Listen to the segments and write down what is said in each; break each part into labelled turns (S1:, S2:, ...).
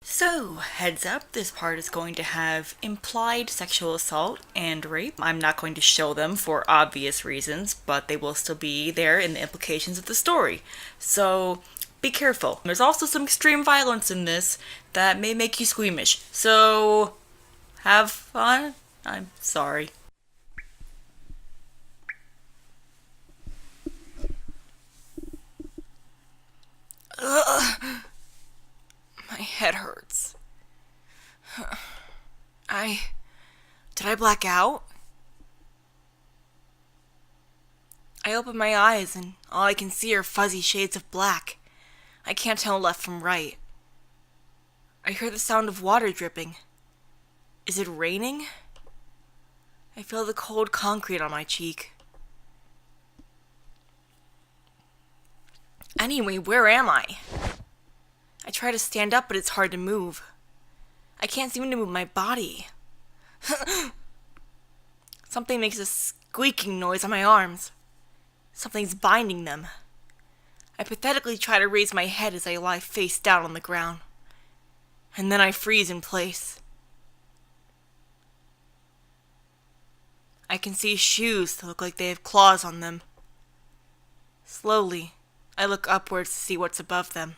S1: So, heads up, this part is going to have implied sexual assault and rape. I'm not going to show them for obvious reasons, but they will still be there in the implications of the story. So, be careful. There's also some extreme violence in this that may make you squeamish. So, have fun. I'm sorry. Ugh. My head hurts. Did I black out? I open my eyes and all I can see are fuzzy shades of black. I can't tell left from right. I hear the sound of water dripping. Is it raining? I feel the cold concrete on my cheek. Anyway, where am I? I try to stand up, but it's hard to move. I can't seem to move my body. Something makes a squeaking noise on my arms. Something's binding them. I pathetically try to raise my head as I lie face down on the ground. And then I freeze in place. I can see shoes that look like they have claws on them. Slowly, I look upwards to see what's above them.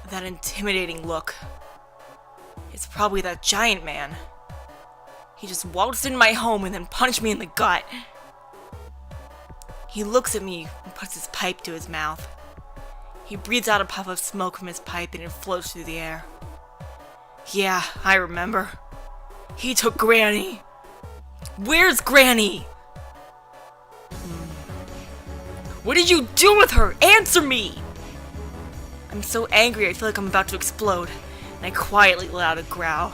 S1: That intimidating look. It's probably that giant man. He just waltzed into my home and then punched me in the gut. He looks at me and puts his pipe to his mouth. He breathes out a puff of smoke from his pipe and it floats through the air. Yeah, I remember. He took Granny. Where's Granny? What did you do with her? Answer me! I'm so angry I feel like I'm about to explode, and I quietly let out a growl.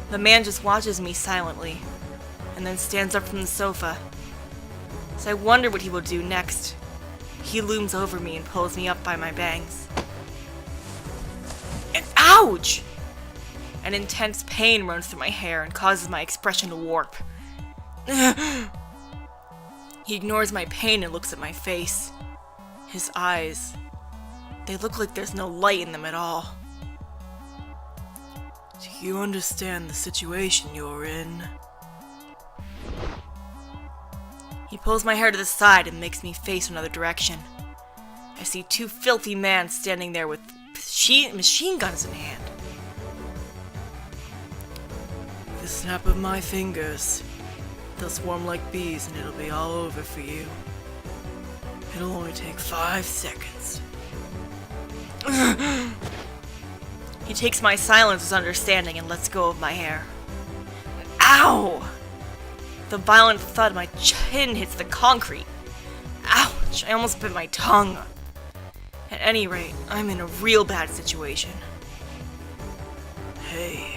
S1: The man just watches me silently, and then stands up from the sofa. So I wonder what he will do next. He looms over me and pulls me up by my bangs. And ouch! An intense pain runs through my hair and causes my expression to warp. He ignores my pain and looks at my face. His eyes, they look like there's no light in them at all. Do you understand the situation you're in? He pulls my hair to the side and makes me face another direction. I see two filthy men standing there with machine guns in hand. The snap of my fingers. They'll swarm like bees and it'll be all over for you. It'll only take 5 seconds. He takes my silence as understanding and lets go of my hair. Ow! The violent thud, my chin hits the concrete. Ouch! I almost bit my tongue. At any rate, I'm in a real bad situation. Hey.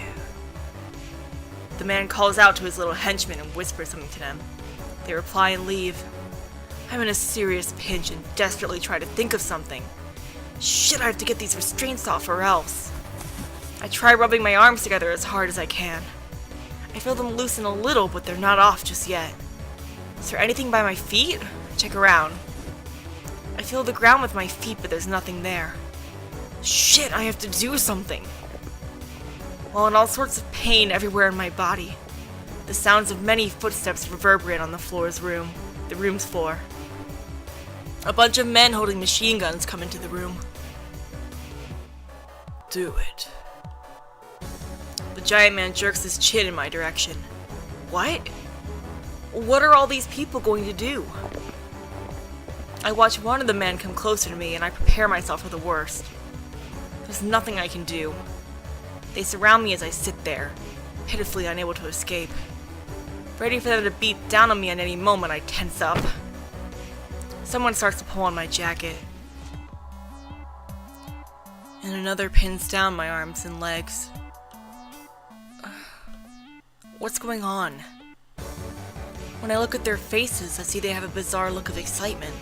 S1: The man calls out to his little henchmen and whispers something to them. They reply and leave. I'm in a serious pinch and desperately try to think of something. Shit, I have to get these restraints off or else. I try rubbing my arms together as hard as I can. I feel them loosen a little, but they're not off just yet. Is there anything by my feet? Check around. I feel the ground with my feet, but there's nothing there. Shit, I have to do something. While in all sorts of pain everywhere in my body, the sounds of many footsteps reverberate on the room's floor. A bunch of men holding machine guns come into the room. Do it. The giant man jerks his chin in my direction. What? What are all these people going to do? I watch one of the men come closer to me and I prepare myself for the worst. There's nothing I can do. They surround me as I sit there, pitifully unable to escape. Ready for them to beat down on me at any moment, I tense up. Someone starts to pull on my jacket. And another pins down my arms and legs. What's going on? When I look at their faces, I see they have a bizarre look of excitement.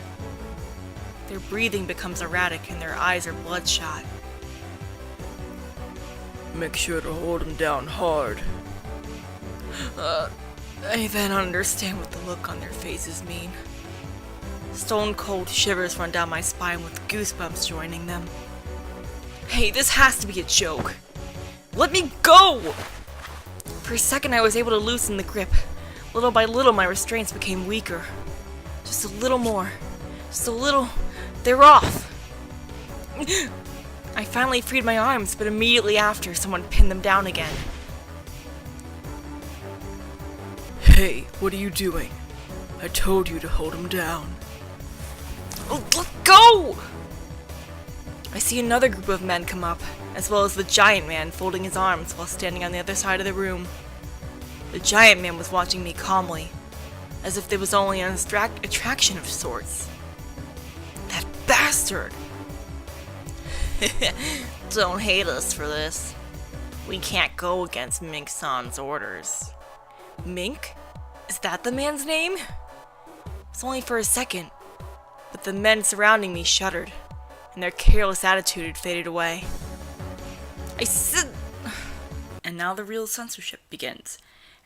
S1: Their breathing becomes erratic and their eyes are bloodshot. Make sure to hold him down hard. I then understand what the look on their faces mean. Stone cold shivers run down my spine with goosebumps joining them. Hey, this has to be a joke. Let me go! For a second I was able to loosen the grip. Little by little my restraints became weaker. Just a little more. Just a little. They're off! I finally freed my arms, but immediately after, someone pinned them down again. Hey, what are you doing? I told you to hold him down. Oh, let go! I see another group of men come up, as well as the giant man folding his arms while standing on the other side of the room. The giant man was watching me calmly, as if there was only an attraction of sorts. That bastard! Don't hate us for this. We can't go against Mink-san's orders. Mink? Is that the man's name? It's only for a second, but the men surrounding me shuddered, and their careless attitude faded away. And now the real censorship begins.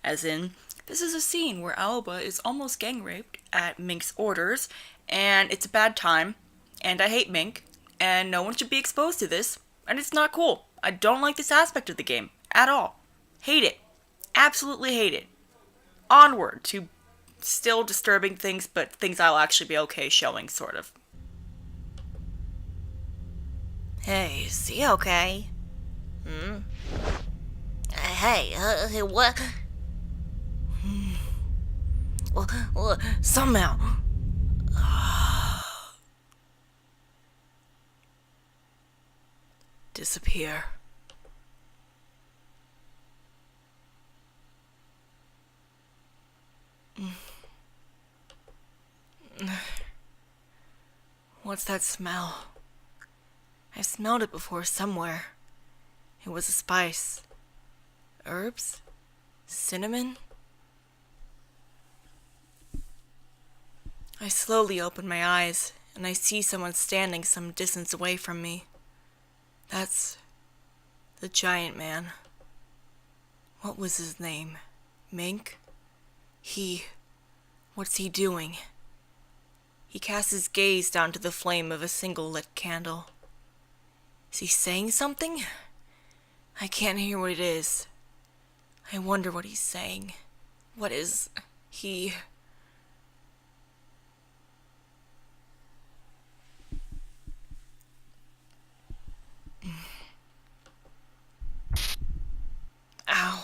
S1: As in, this is a scene where Alba is almost gang raped at Mink's orders, and it's a bad time, and I hate Mink, and no one should be exposed to this, and it's not cool. I don't like this aspect of the game, at all. Hate it. Absolutely hate it. Onward to still disturbing things, but things I'll actually be okay showing, sort of. Hey, is he okay? Hey, what? Well, somehow. Disappear. What's that smell? I've smelled it before somewhere. It was a spice. Herbs? Cinnamon? I slowly open my eyes, and I see someone standing some distance away from me. That's the giant man. What was his name? Mink? What's he doing? He casts his gaze down to the flame of a single lit candle. Is he saying something? I can't hear what it is. I wonder what he's saying. What is he? Ow.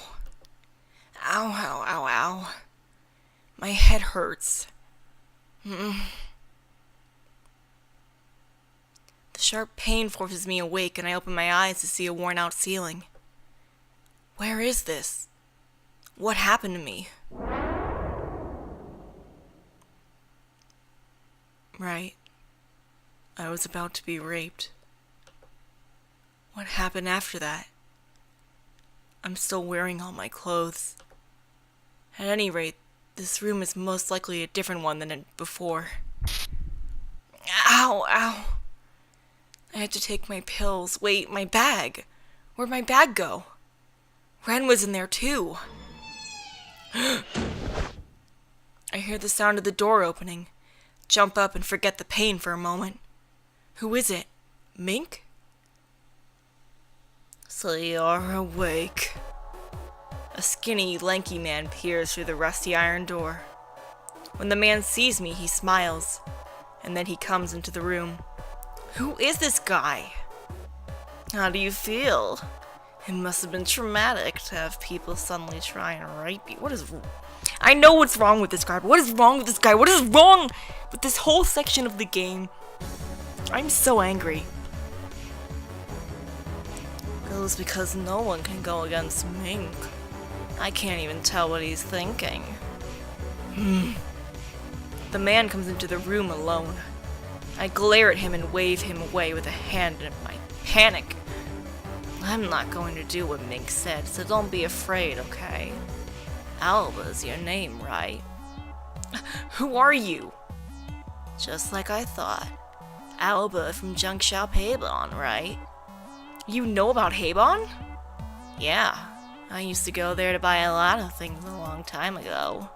S1: Ow, ow, ow, ow. My head hurts. The sharp pain forces me awake, and I open my eyes to see a worn-out ceiling. Where is this? What happened to me? Right. I was about to be raped. What happened after that? I'm still wearing all my clothes. At any rate, this room is most likely a different one than before. Ow, ow. I had to take my pills. Wait, my bag. Where'd my bag go? Ren was in there too. I hear the sound of the door opening. Jump up and forget the pain for a moment. Who is it? Mink? So you're awake. A skinny, lanky man peers through the rusty iron door. When the man sees me, he smiles, and then he comes into the room. Who is this guy? How do you feel? It must have been traumatic to have people suddenly try and rape you. I know what's wrong with this guy, but what is wrong with this guy? What is wrong with this whole section of the game? I'm so angry. Goes because no one can go against Mink. I can't even tell what he's thinking. The man comes into the room alone. I glare at him and wave him away with a hand in my panic. I'm not going to do what Mink said, so don't be afraid, okay? Alba's your name, right? Who are you? Just like I thought. Alba from Junk Shop Habon, right? You know about Habon? Yeah, I used to go there to buy a lot of things a long time ago.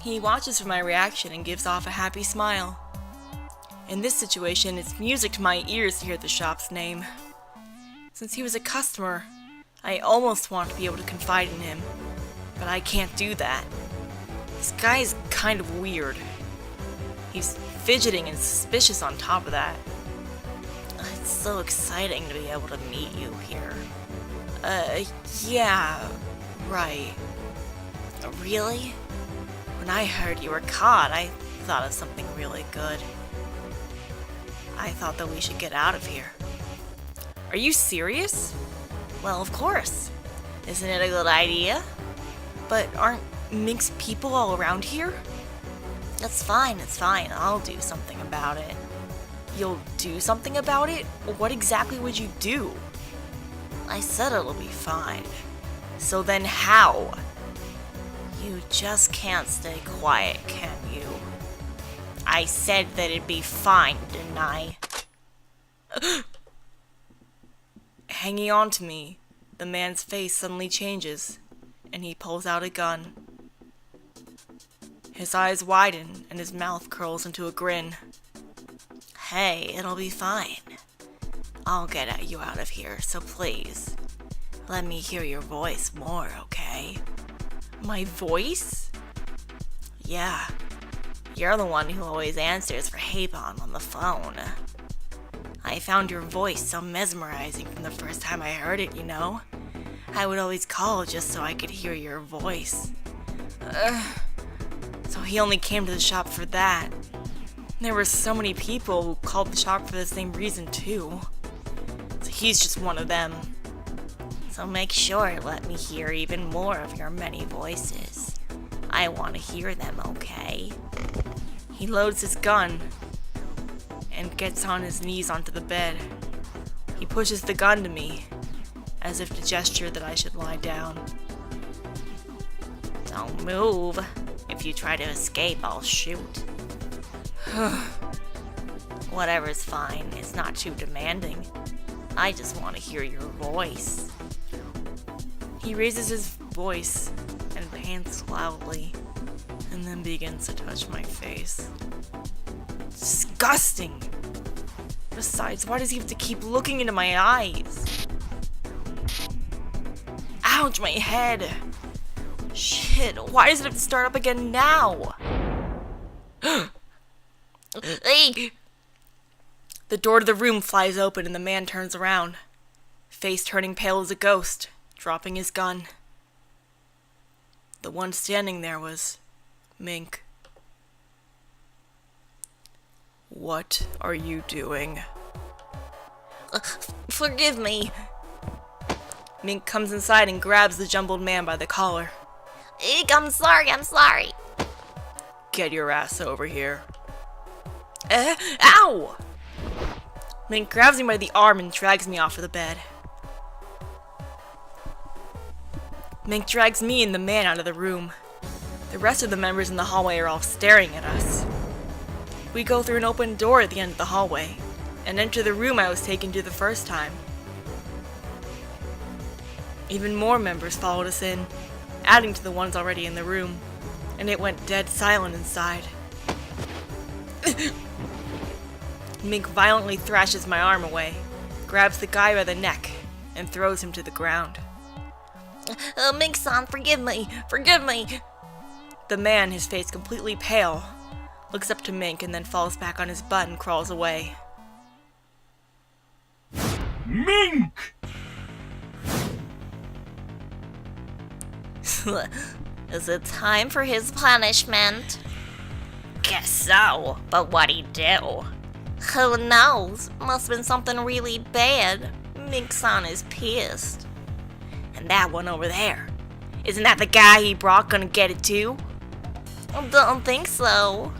S1: He watches for my reaction and gives off a happy smile. In this situation, it's music to my ears to hear the shop's name. Since he was a customer, I almost want to be able to confide in him, but I can't do that. This guy is kind of weird. He's fidgeting and suspicious on top of that. It's so exciting to be able to meet you here. Yeah, right. Really? When I heard you were caught, I thought of something really good. I thought that we should get out of here. Are you serious? Well, of course. Isn't it a good idea? But aren't Mink's people all around here? It's fine. I'll do something about it. You'll do something about it? What exactly would you do? I said it'll be fine. So then how? You just can't stay quiet, can you? I said that it'd be fine, didn't I? Hanging on to me, the man's face suddenly changes, and he pulls out a gun. His eyes widen, and his mouth curls into a grin. Hey, it'll be fine. I'll get you out of here, so please, let me hear your voice more, okay? My voice? Yeah, you're the one who always answers for Hapon on the phone. I found your voice so mesmerizing from the first time I heard it, you know? I would always call just so I could hear your voice. So he only came to the shop for that. There were so many people who called the shop for the same reason too. So he's just one of them. So make sure to let me hear even more of your many voices. I want to hear them, okay? He loads his gun and gets on his knees onto the bed. He pushes the gun to me, as if to gesture that I should lie down. Don't move. If you try to escape, I'll shoot. Whatever's fine. It's not too demanding. I just want to hear your voice. He raises his voice and pants loudly, and then begins to touch my face. Disgusting! Besides, why does he have to keep looking into my eyes? Ouch, my head! Shit, why does it have to start up again now? Hey! The door to the room flies open and the man turns around, face turning pale as a ghost, dropping his gun. The one standing there was Mink. What are you doing? Forgive me. Mink comes inside and grabs the jumbled man by the collar. Eek, I'm sorry. Get your ass over here. Ow! Mink grabs me by the arm and drags me off of the bed. Mink drags me and the man out of the room. The rest of the members in the hallway are all staring at us. We go through an open door at the end of the hallway, and enter the room I was taken to the first time. Even more members followed us in, adding to the ones already in the room, and it went dead silent inside. Mink violently thrashes my arm away, grabs the guy by the neck, and throws him to the ground. Mink-san, forgive me! The man, his face completely pale, looks up to Mink and then falls back on his butt and crawls away.
S2: Mink!
S3: Is it time for his punishment? Guess so, but what'd he do? Who knows? Must've been something really bad. Mink-san is pissed.
S1: And that one over there, isn't that the guy he brought gonna get it too?
S3: Don't think so.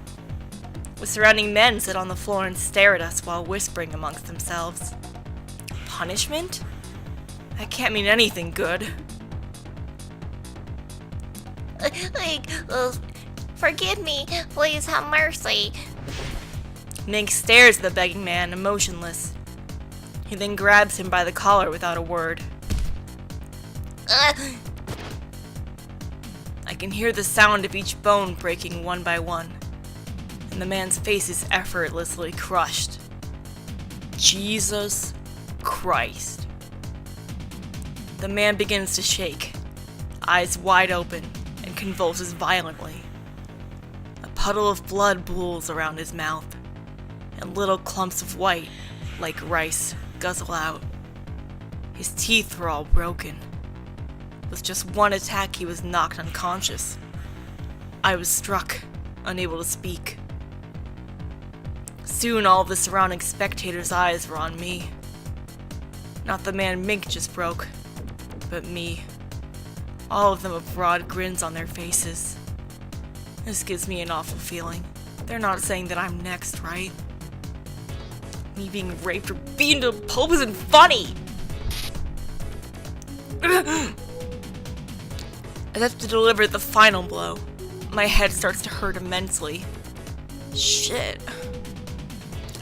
S1: The surrounding men sit on the floor and stare at us while whispering amongst themselves. Punishment? That can't mean anything good.
S3: Forgive me. Please have mercy.
S1: Mink stares at the begging man, emotionless. He then grabs him by the collar without a word. I can hear the sound of each bone breaking one by one, and the man's face is effortlessly crushed. Jesus Christ. The man begins to shake, eyes wide open, and convulses violently. A puddle of blood pools around his mouth, and little clumps of white, like rice, guzzle out. His teeth were all broken. With just one attack, he was knocked unconscious. I was struck, unable to speak. Soon, all of the surrounding spectators' eyes were on me. Not the man Mink just broke, but me. All of them with broad grins on their faces. This gives me an awful feeling. They're not saying that I'm next, right? Me being raped or beaten to a pulp isn't funny! As I have to deliver the final blow, my head starts to hurt immensely. Shit.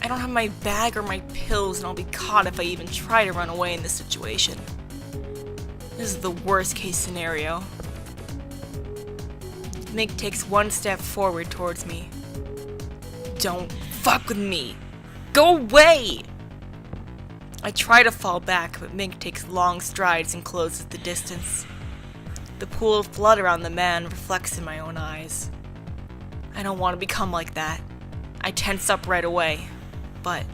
S1: I don't have my bag or my pills, and I'll be caught if I even try to run away in this situation. This is the worst case scenario. Mink takes one step forward towards me. Don't fuck with me! Go away! I try to fall back, but Mink takes long strides and closes the distance. The pool of blood around the man reflects in my own eyes. I don't want to become like that. I tense up right away, but...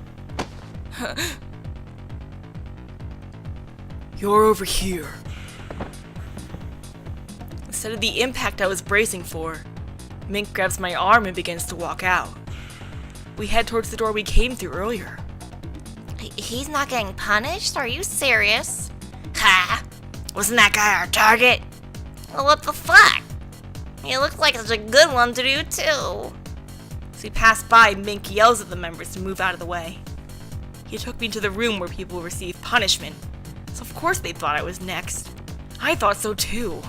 S1: You're over here. Instead of the impact I was bracing for, Mink grabs my arm and begins to walk out. We head towards the door we came through earlier.
S3: He's not getting punished? Are you serious? Ha! Wasn't that guy our target? Well, what the fuck? He looks like such a good one to do too.
S1: As we pass by, Mink yells at the members to move out of the way. He took me to the room where people receive punishment, so of course they thought I was next. I thought so too.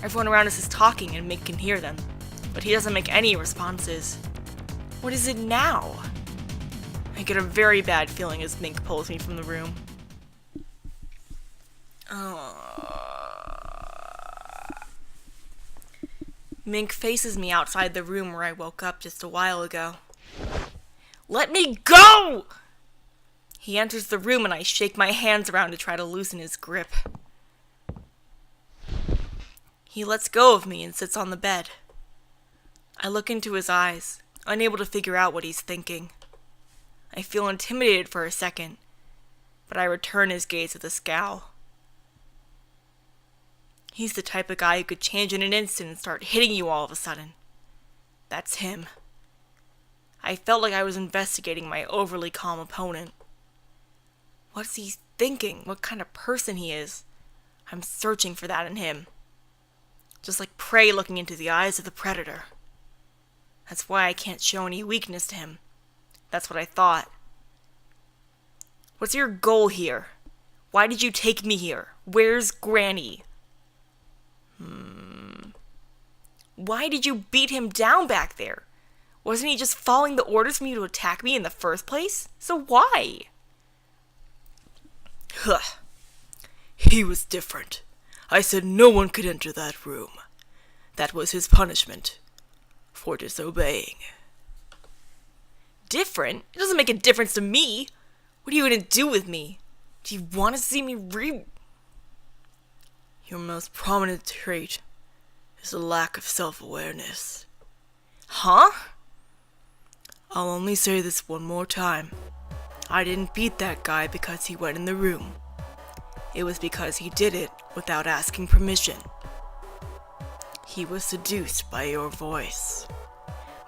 S1: Everyone around us is talking and Mink can hear them, but he doesn't make any responses. What is it now? I get a very bad feeling as Mink pulls me from the room. Mink faces me outside the room where I woke up just a while ago. Let me go! He enters the room and I shake my hands around to try to loosen his grip. He lets go of me and sits on the bed. I look into his eyes, unable to figure out what he's thinking. I feel intimidated for a second, but I return his gaze with a scowl. He's the type of guy who could change in an instant and start hitting you all of a sudden. That's him. I felt like I was investigating my overly calm opponent. What's he thinking? What kind of person he is? I'm searching for that in him. Just like prey looking into the eyes of the predator. That's why I can't show any weakness to him. That's what I thought. What's your goal here? Why did you take me here? Where's Granny? Why did you beat him down back there? Wasn't he just following the orders for you to attack me in the first place? So why?
S2: He was different. I said no one could enter that room. That was his punishment for disobeying.
S1: Different? It doesn't make a difference to me. What are you gonna do with me? Do you want to see me
S2: Your most prominent trait is a lack of self-awareness.
S1: Huh?
S2: I'll only say this one more time. I didn't beat that guy because he went in the room. It was because he did it without asking permission. He was seduced by your voice.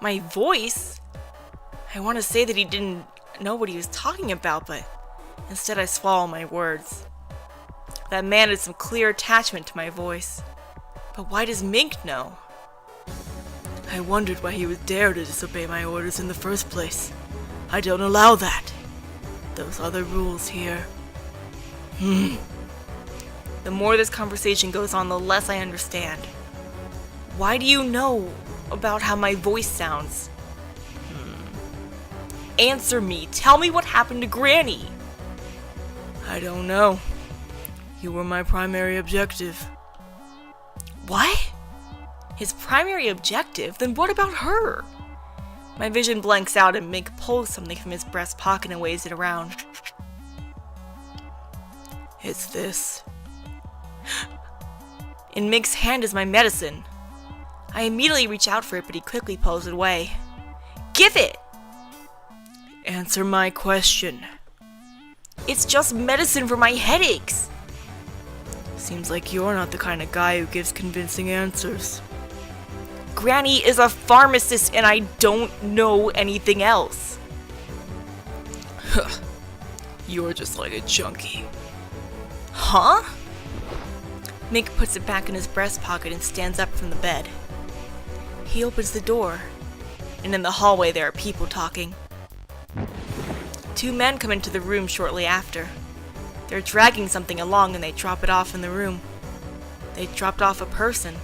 S1: My voice? I want to say that he didn't know what he was talking about, but instead I swallow my words. That man had some clear attachment to my voice. But why does Mink know?
S2: I wondered why he would dare to disobey my orders in the first place. I don't allow that. Those are the rules here.
S1: The more this conversation goes on, the less I understand. Why do you know about how my voice sounds? Answer me. Tell me what happened to Granny.
S2: I don't know. You were my primary objective.
S1: What? His primary objective? Then what about her? My vision blanks out and Mink pulls something from his breast pocket and waves it around.
S2: It's this.
S1: In Mink's hand is my medicine. I immediately reach out for it, but he quickly pulls it away. Give it!
S2: Answer my question.
S1: It's just medicine for my headaches.
S2: Seems like you're not the kind of guy who gives convincing answers.
S1: Granny is a pharmacist and I don't know anything else.
S2: You're just like a junkie.
S1: Huh? Mink puts it back in his breast pocket and stands up from the bed. He opens the door, and in the hallway there are people talking. 2 men come into the room shortly after. They're dragging something along and they drop it off in the room. They dropped off a person.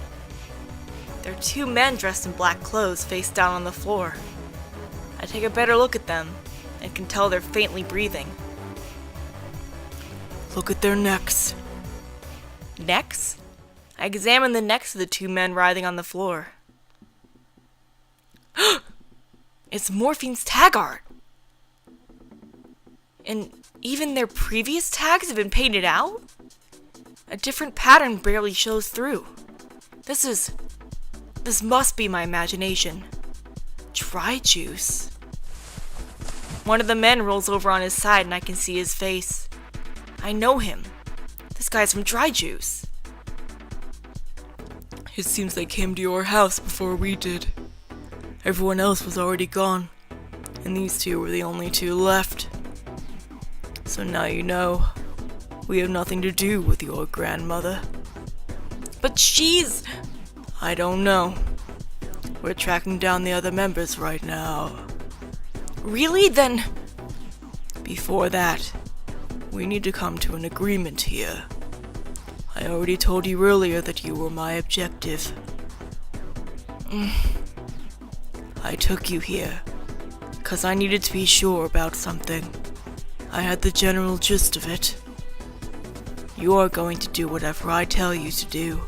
S1: They're 2 men dressed in black clothes face down on the floor. I take a better look at them and can tell they're faintly breathing.
S2: Look at their necks.
S1: Necks? I examine the necks of the 2 men writhing on the floor. It's Morphine's tag art! And even their previous tags have been painted out? A different pattern barely shows through. This must be my imagination. Dry juice. One of the men rolls over on his side and I can see his face. I know him. This guy's from Dry Juice.
S2: It seems they came to your house before we did. Everyone else was already gone, and these 2 were the only 2 left. So now you know, we have nothing to do with your grandmother.
S1: But she's...
S2: I don't know. We're tracking down the other members right now.
S1: Really? Then...
S2: Before that, we need to come to an agreement here. I already told you earlier that you were my objective. I took you here, 'cause I needed to be sure about something. I had the general gist of it. You're going to do whatever I tell you to do.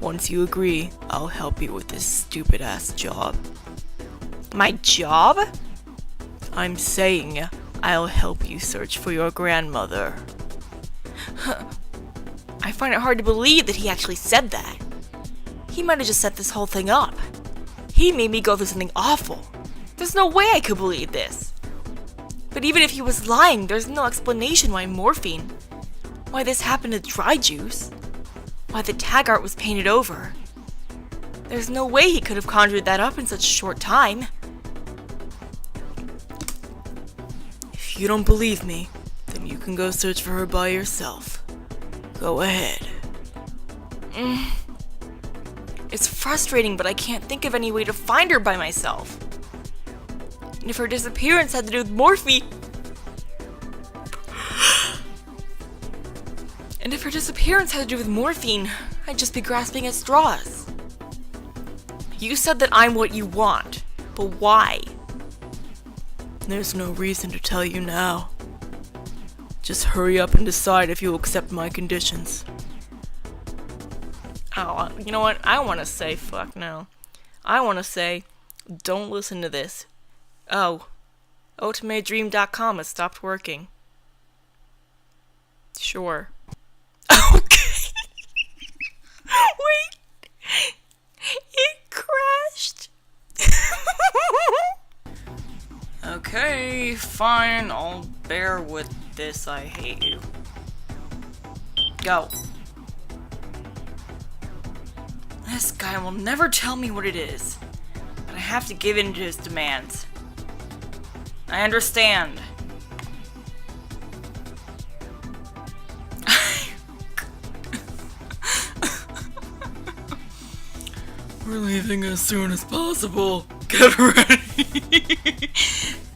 S2: Once you agree, I'll help you with this stupid-ass job.
S1: My job?
S2: I'm saying I'll help you search for your grandmother.
S1: I find it hard to believe that he actually said that. He might have just set this whole thing up. He made me go through something awful. There's no way I could believe this. But even if he was lying, there's no explanation why morphine, why this happened to Dry Juice, why the tag art was painted over. There's no way he could have conjured that up in such a short time.
S2: If you don't believe me, then you can go search for her by yourself. Go ahead.
S1: It's frustrating, but I can't think of any way to find her by myself. And if her disappearance had to do with morphine... I'd just be grasping at straws. You said that I'm what you want, but why?
S2: There's no reason to tell you now. Just hurry up and decide if you'll accept my conditions.
S1: Oh, you know what? I want to say fuck no. I want to say, don't listen to this. Oh, ultimatedream.com has stopped working. Sure. Okay. Wait. It crashed. Okay, fine. I'll bear with this. I hate you. Go. This guy will never tell me what it is, but I have to give in to his demands. I understand.
S2: We're leaving as soon as possible. Get ready.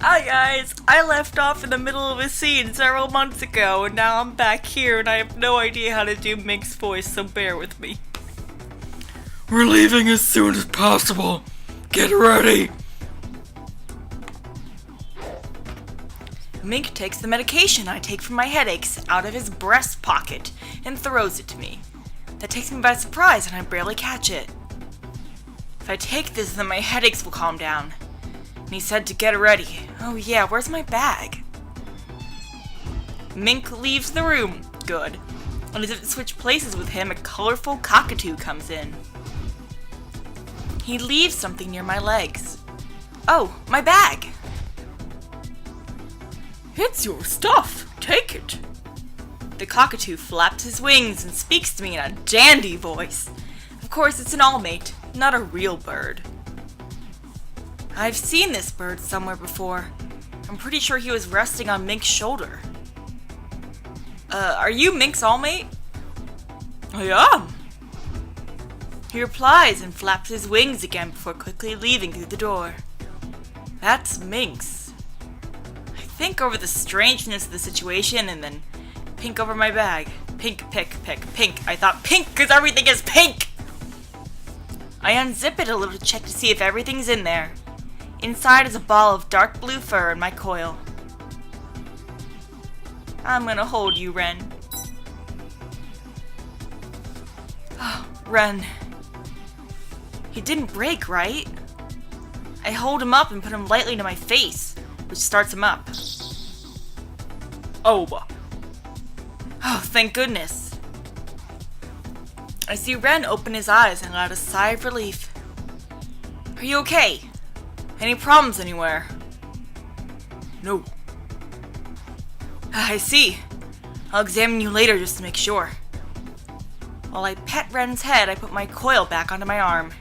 S1: Hi guys, I left off in the middle of a scene several months ago, and now I'm back here and I have no idea how to do Mink's voice, so bear with me.
S2: We're leaving as soon as possible. Get ready.
S1: Mink takes the medication I take for my headaches out of his breast pocket and throws it to me. That takes me by surprise and I barely catch it. If I take this, then my headaches will calm down. And he said to get ready. Oh yeah, where's my bag? Mink leaves the room. Good. And as if to switch places with him, a colorful cockatoo comes in. He leaves something near my legs. Oh, my bag! It's your stuff. Take it. The cockatoo flaps his wings and speaks to me in a dandy voice. Of course, it's an all-mate, not a real bird. I've seen this bird somewhere before. I'm pretty sure he was resting on Mink's shoulder. Are you Mink's all-mate? I am. He replies and flaps his wings again before quickly leaving through the door. That's Mink's. I think over the strangeness of the situation and then pink over my bag. Pink, pink. I thought pink because everything is pink! I unzip it a little to check to see if everything's in there. Inside is a ball of dark blue fur in my coil. I'm gonna hold you, Ren. Oh, Ren. He didn't break, right? I hold him up and put him lightly to my face, which starts him up. Oh, thank goodness. I see Ren open his eyes and let out a sigh of relief. Are you okay? Any problems anywhere? No. I see. I'll examine you later just to make sure. While I pet Ren's head, I put my coil back onto my arm.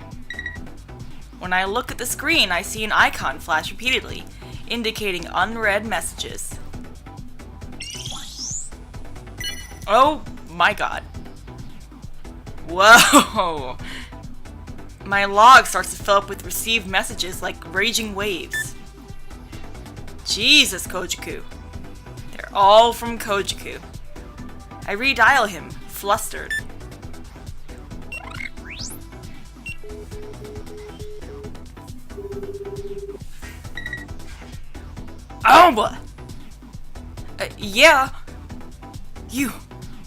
S1: When I look at the screen, I see an icon flash repeatedly, indicating unread messages. Oh my god. Whoa! My log starts to fill up with received messages like raging waves. Jesus, Kojiku. They're all from Kojiku. I redial him, flustered. Oh! Yeah.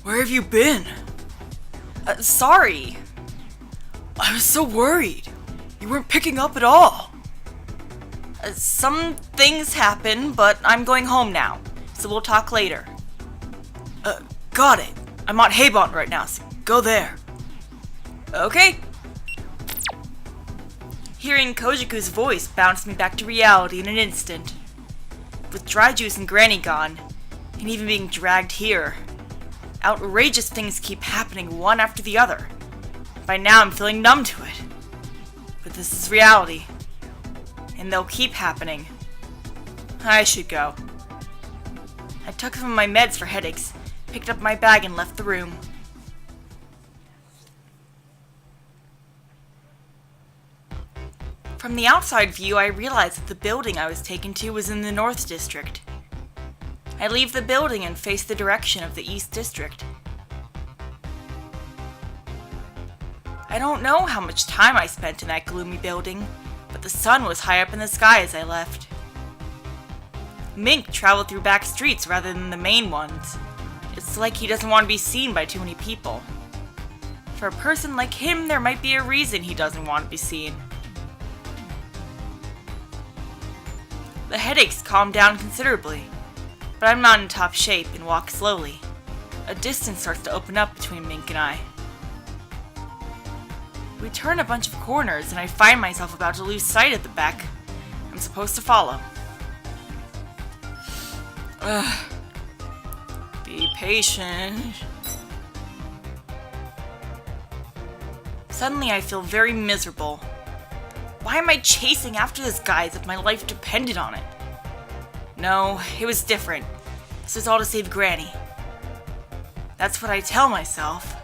S1: Where have you been? Sorry. I was so worried. You weren't picking up at all. Some things happen, but I'm going home now, so we'll talk later. Got it. I'm on Haybon right now, so go there. Okay. Hearing Kojiku's voice bounced me back to reality in an instant. With Dry Juice and Granny gone, and even being dragged here, outrageous things keep happening one after the other. By now I'm feeling numb to it. But this is reality. And they'll keep happening. I should go. I took some of my meds for headaches, picked up my bag and left the room. From the outside view, I realized that the building I was taken to was in the North District. I leave the building and face the direction of the East District. I don't know how much time I spent in that gloomy building, but the sun was high up in the sky as I left. Mink traveled through back streets rather than the main ones. It's like he doesn't want to be seen by too many people. For a person like him, there might be a reason he doesn't want to be seen. The headaches calmed down considerably, but I'm not in top shape and walk slowly. A distance starts to open up between Mink and I. We turn a bunch of corners and I find myself about to lose sight of the beck I'm supposed to follow. Be patient. Suddenly I feel very miserable. Why am I chasing after this guy as if my life depended on it? No, it was different. This was all to save Granny. That's what I tell myself.